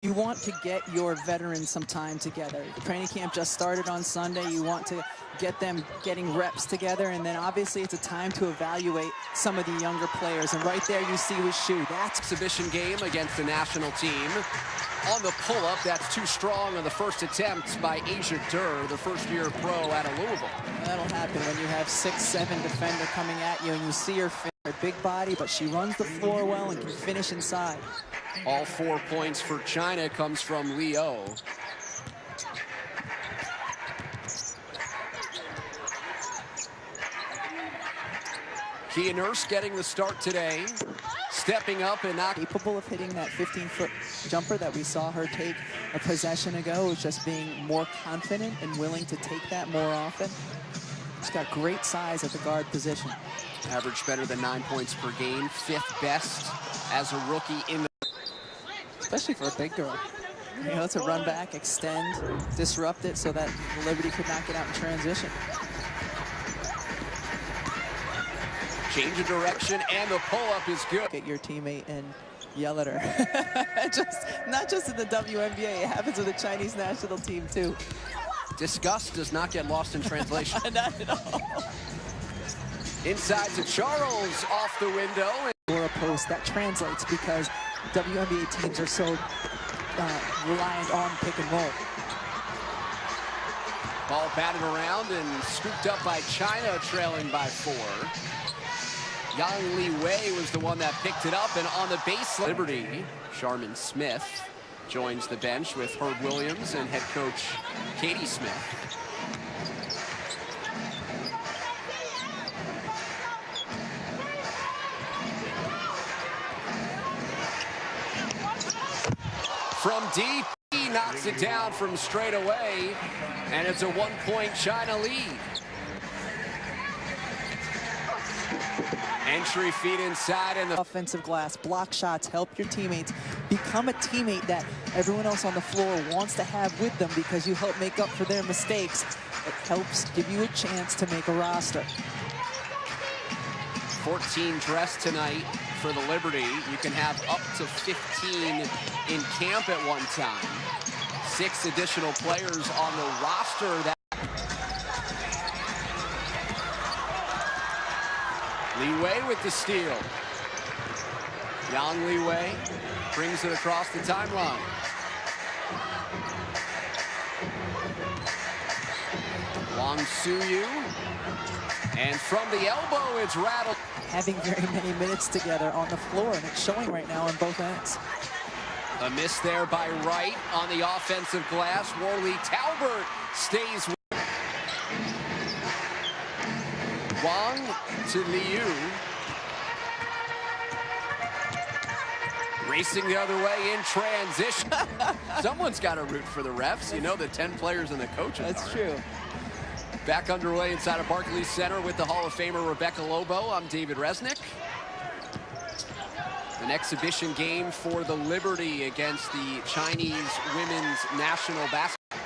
You want to get your veterans some time together. The training camp just started on Sunday. You want to get them getting reps together, and then obviously it's a time to evaluate some of the younger players. And right there you see with Shu. That's exhibition game against the national team. On the pull-up, that's too strong on the first attempt by Asia Durr, the first-year pro out of Louisville. That'll happen when you have 6'7" defender coming at you, and you see her big body, but she runs the floor well and can finish inside. All 4 points for China comes from Leo. Kia Nurse getting the start today, stepping up and not capable of hitting that 15-foot jumper that we saw her take a possession ago. Is just being more confident and willing to take that more often. She's got great size at the guard position. Average better than 9 points per game, 5th best as a rookie in the... Especially for a big girl. You know, it's a run back, extend, disrupt it so that Liberty could not get out in transition. Change of direction, and the pull-up is good. Get your teammate and yell at her. Not just in the WNBA, it happens with the Chinese national team too. Disgust does not get lost in translation. Not at all. Inside to Charles, off the window. Or a post, that translates because WNBA teams are so reliant on pick and roll. Ball batted around and scooped up by China, trailing by 4. Yang Li Wei was the one that picked it up, and on the baseline, Liberty, Sharman Smith joins the bench with Herb Williams and head coach Katie Smith. From deep, he knocks it down from straight away, and it's a 1-point China lead. Entry feed inside, and the offensive glass, block shots, help your teammates. Become a teammate that everyone else on the floor wants to have with them because you help make up for their mistakes. It helps give you a chance to make a roster. 14 dressed tonight for the Liberty. You can have up to 15 in camp at one time. 6 additional players on the roster. That Li Wei with the steal. Yang Li Wei brings it across the timeline. Wang Suyu. And from the elbow, it's rattled. Having very many minutes together on the floor, and it's showing right now on both ends. A miss there by Wright on the offensive glass. Warley-Talbert stays with Wang to Liu. Racing the other way in transition. Someone's got to root for the refs. You know the 10 players and the coaches. That's true. Back underway inside of Barclays Center with the Hall of Famer Rebecca Lobo. I'm David Resnick. An exhibition game for the Liberty against the Chinese women's national basketball.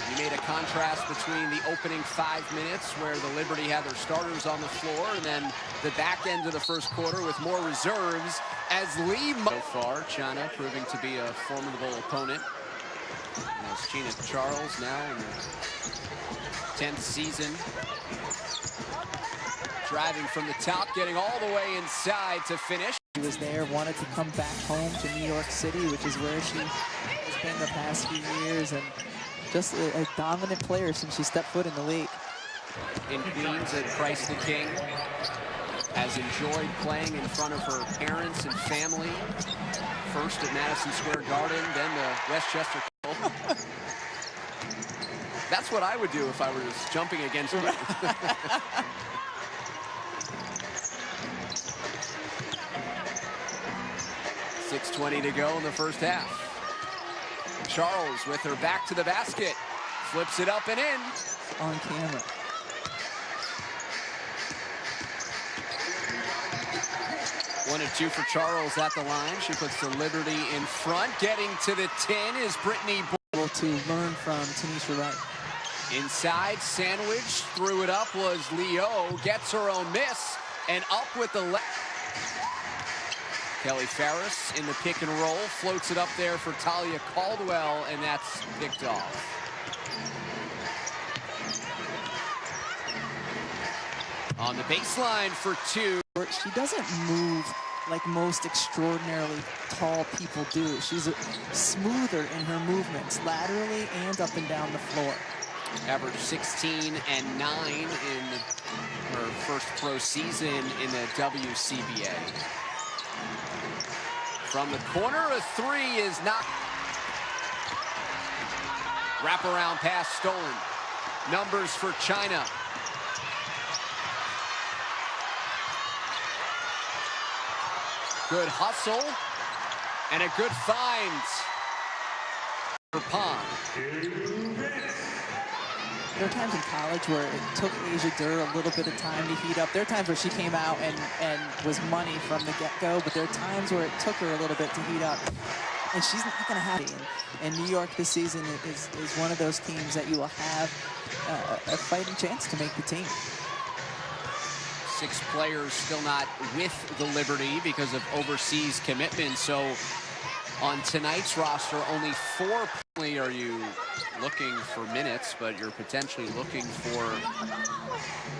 You made a contrast between the opening 5 minutes where the Liberty had their starters on the floor, and then the back end of the first quarter with more reserves as Lee. So far, China proving to be a formidable opponent. As Gina Charles now in the 10th season. Driving from the top, getting all the way inside to finish. She was there, wanted to come back home to New York City, which is where she has been the past few years, and just a dominant player since she stepped foot in the league. In Queens at Christ the King. Has enjoyed playing in front of her parents and family. First at Madison Square Garden, then the Westchester. That's what I would do if I was jumping against you. 6:20 to go in the first half. Charles with her back to the basket. Flips it up and in. On camera. One of 2 for Charles at the line. She puts the Liberty in front. Getting to the 10 is Brittany. Able to learn from Tanisha Wright. Inside, sandwich, threw it up was Leo. Gets her own miss, and up with the left. Kelly Farris in the pick and roll, floats it up there for Talia Caldwell, and that's picked off. On the baseline for two. She doesn't move like most extraordinarily tall people do. She's smoother in her movements, laterally and up and down the floor. Averaged 16 and 9 in her first pro season in the WCBA. From the corner, a three is not. Wraparound pass stolen. Numbers for China. Good hustle and a good find for Pond. There are times in college where it took Asia Durr a little bit of time to heat up. There are times where she came out and was money from the get-go, but there are times where it took her a little bit to heat up. And she's not going to have it. And New York this season is one of those teams that you will have a fighting chance to make the team. 6 players still not with the Liberty because of overseas commitments. So on tonight's roster, only 4 are you looking for minutes, but you're potentially looking for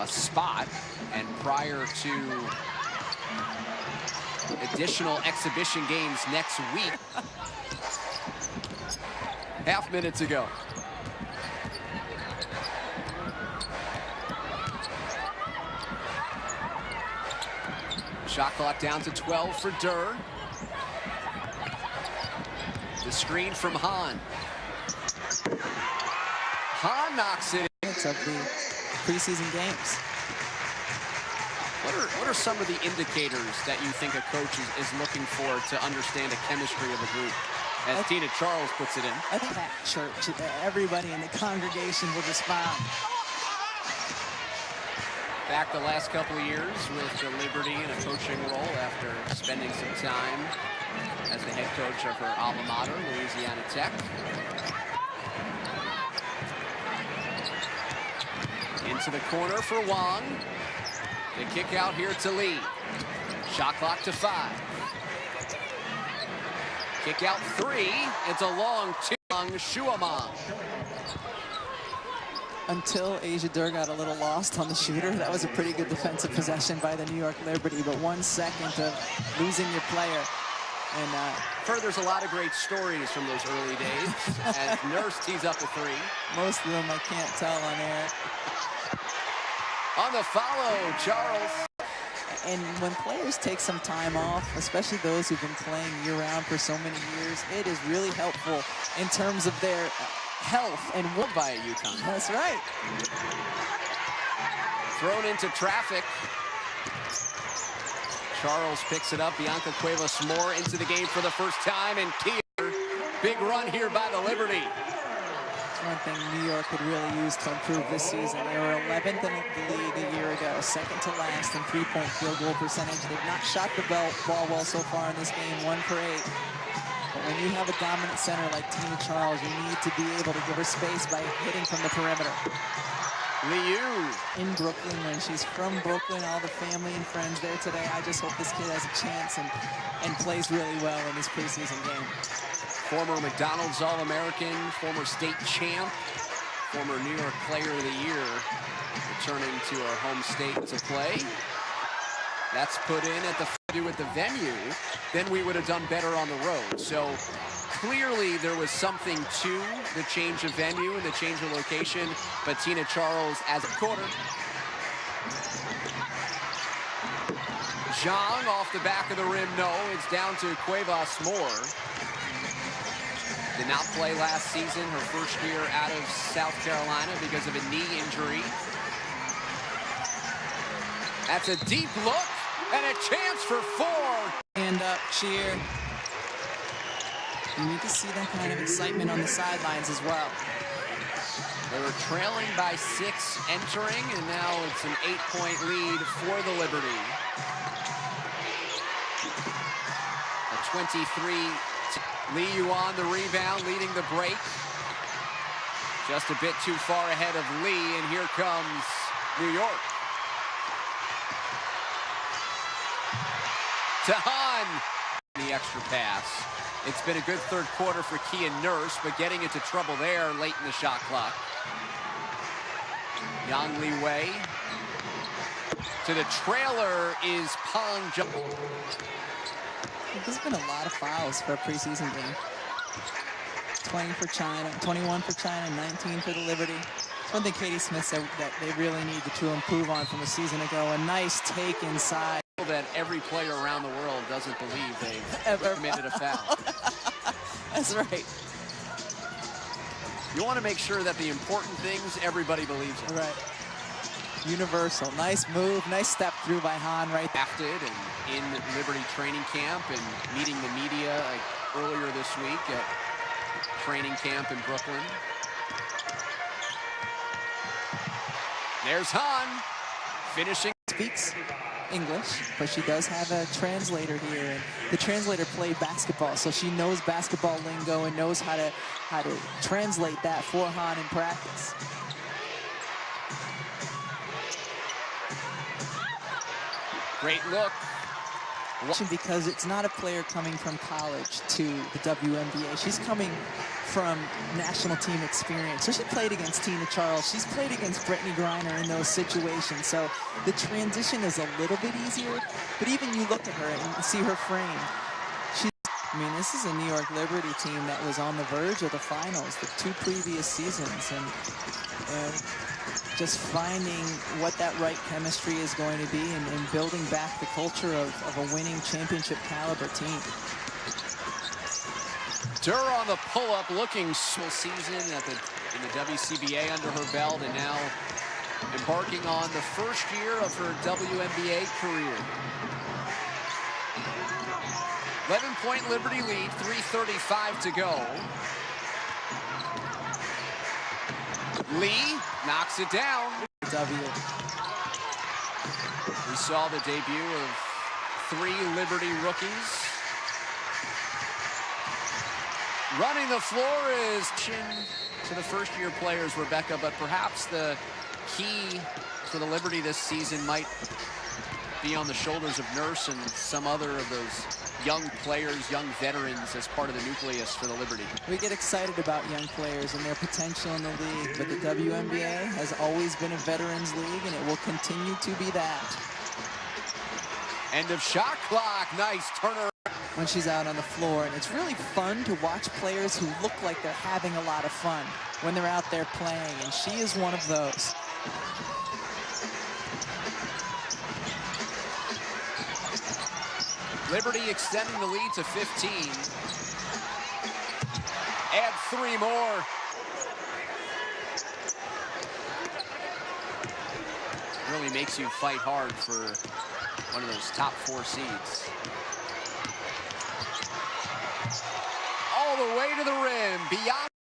a spot. And prior to additional exhibition games next week, half minute to go. Shot clock down to 12 for Durr. The screen from Hahn. Hahn knocks it in. Of the preseason games. What are some of the indicators that you think a coach is looking for to understand the chemistry of a group? As Tina Charles puts it in. I think that church, everybody in the congregation will respond. Back the last couple of years with the Liberty in a coaching role after spending some time as the head coach of her alma mater, Louisiana Tech. Into the corner for Wang. The kick out here to Lee. Shot clock to 5. Kick out 3. It's a long 2. Shuamang. Until Asia Durr got a little lost on the shooter, that was a pretty good defensive possession by the New York Liberty, but 1 second of losing your player. And there's a lot of great stories from those early days as Nurse tees up a 3. Most of them I can't tell on air. On the follow, Charles. And when players take some time off, especially those who've been playing year-round for so many years, it is really helpful in terms of their health and work by UConn. That's right. Thrown into traffic. Charles picks it up. Bianca Cuevas-Moore into the game for the first time, and Kier, big run here by the Liberty. That's one thing New York could really use to improve this season. They were 11th in the league a year ago, second to last in three-point field goal percentage. They've not shot the ball well so far in this game, 1 for 8. But when you have a dominant center like Tina Charles, you need to be able to give her space by hitting from the perimeter. Liu in Brooklyn, when she's from Brooklyn, all the family and friends there today. I just hope this kid has a chance and plays really well in this preseason game. Former McDonald's All-American, former state champ, former New York Player of the Year, returning to our home state to play. That's put in at the with the venue, then we would have done better on the road. So clearly there was something to the change of venue and the change of location, but Tina Charles as a quarter. Zhang off the back of the rim, no, it's down to Cuevas-Moore. Did not play last season, her first year out of South Carolina because of a knee injury. That's a deep look. And a chance for 4. Hand up, cheer. You need to see that kind of excitement on the sidelines as well. They were trailing by 6 entering, and now it's an 8-point lead for the Liberty. A 23. Lee Yuan the rebound, leading the break. Just a bit too far ahead of Lee, and here comes New York. To Hahn, the extra pass. It's been a good third quarter for Kia Nurse, but getting into trouble there late in the shot clock. Yang Li Wei to the trailer is Pang Zheng. There's been a lot of fouls for a preseason game. 20 for China, 21 for China, 19 for the Liberty. It's one thing Katie Smith said that they really need to improve on from a season ago. A nice take inside. That every player around the world doesn't believe they've committed a foul. That's right. You want to make sure that the important things everybody believes in. Right. Universal. Nice move. Nice step through by Han right there. Drafted and in Liberty training camp and meeting the media earlier this week at training camp in Brooklyn. There's Han finishing. Speaks English, but she does have a translator here, and the translator played basketball, so she knows basketball lingo and knows how to translate that for Han in practice. Great look. Because it's not a player coming from college to the WNBA. She's coming from national team experience. So she played against Tina Charles. She's played against Brittany Griner in those situations. So the transition is a little bit easier. But even you look at her and see her frame. I mean, this is a New York Liberty team that was on the verge of the finals the 2 previous seasons. And just finding what that right chemistry is going to be and building back the culture of a winning championship caliber team. Durr on the pull-up, looking full season in the WCBA under her belt, and now embarking on the first year of her WNBA career. 11-point Liberty lead, 3:35 to go. Lee knocks it down. We saw the debut of 3 Liberty rookies. Running the floor is to the first-year players, Rebecca, but perhaps the key for the Liberty this season might be on the shoulders of Nurse and some other of those young players, young veterans as part of the nucleus for the Liberty. We get excited about young players and their potential in the league, but the WNBA has always been a veterans league, and it will continue to be that. End of shot clock. Nice turner. When she's out on the floor, and it's really fun to watch players who look like they're having a lot of fun when they're out there playing, and she is one of those. Liberty extending the lead to 15. Add 3 more. Really makes you fight hard for one of those top 4 seeds. All the way to the rim, beyond.